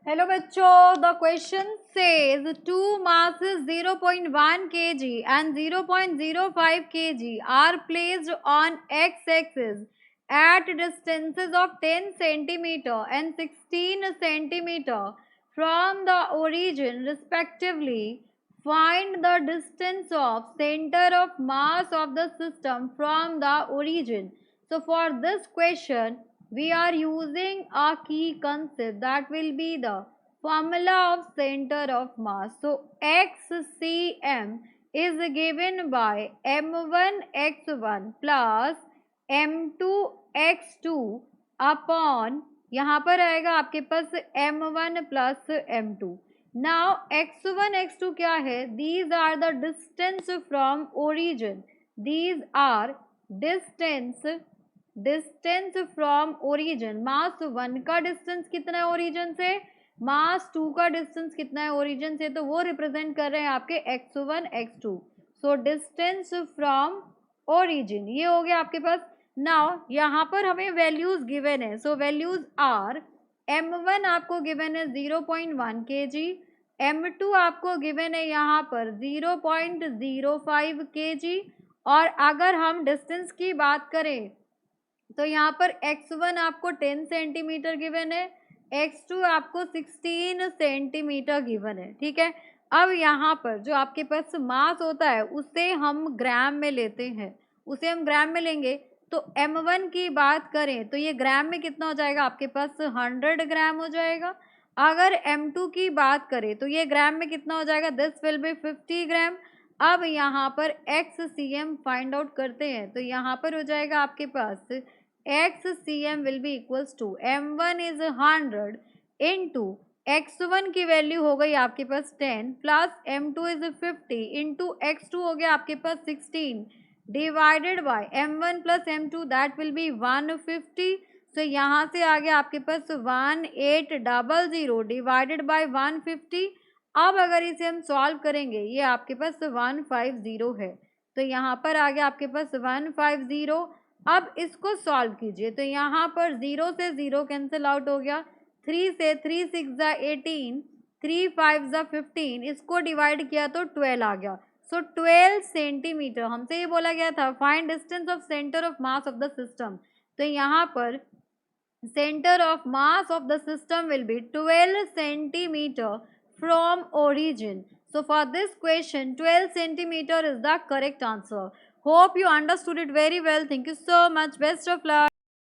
Hello बच्चों, the question says two masses 0.1 kg and 0.05 kg are placed on x-axis at distances of 10 centimeter and 16 centimeter from the origin respectively. Find the distance of center of mass of the system from the origin. So for this question, we are using a key concept that will be the formula of center of mass. So XCM is given by M1 x1 plus M2 x2 upon यहाँ पर आएगा आपके पास M1 plus M2. Now x1 x2 क्या है? These are the distance from origin. These are distance from origin. Mass 1 का distance कितना है origin से, मास 2 का डिस्टेंस कितना है ओरिजिन से, तो वो रिप्रेजेंट कर रहे हैं आपके x1 x2. So distance from origin ये हो गया आपके पास. नाउ यहाँ पर हमें वैल्यूज गिवन है. सो वैल्यूज आर m1 आपको गिवन है 0.1 kg, m2 आपको गिवन है यहाँ पर 0.05 kg. और अगर हम डिस्टेंस की बात करें तो यहाँ पर x1 आपको 10 सेंटीमीटर गिवन है, x2 आपको 16 सेंटीमीटर गिवन है. ठीक है. अब यहाँ पर जो आपके पास मास होता है उसे हम ग्राम में लेते हैं, उसे हम ग्राम में लेंगे. तो m1 की बात करें तो ये ग्राम में कितना हो जाएगा आपके पास 100 ग्राम हो जाएगा. अगर m2 की बात करें तो ये ग्राम में कितना हो जाएगा, दिस विल बी 50 ग्राम. अब यहाँ पर XCM फाइंड आउट करते हैं तो यहाँ पर हो जाएगा आपके पास XCM will be equals to M1 is 100 into x1 की वैल्यू हो गई आपके पास 10 plus M2 is 50 into x2 हो गया आपके पास 16 divided by M1 plus M2 that will be 150. तो यहाँ से आ गया आपके पास 1800 डिवाइडेड बाय 150. अब अगर इसे हम सॉल्व करेंगे ये आपके पास 150 है, तो यहाँ पर आ गया आपके पास 150. अब इसको सॉल्व कीजिए तो यहाँ पर 0 से 0 कैंसिल आउट हो गया, 3 से 3 6 18, 3 5 15, इसको डिवाइड किया तो 12 आ गया. सो 12 सेंटीमीटर. हमसे ये बोला गया था find distance of centre of mass of the system. तो यहाँ पर centre of mass of the system will be 12 centimetre from origin. So for this question 12 centimeter is the correct answer. Hope you understood it very well. Thank you so much. Best of luck.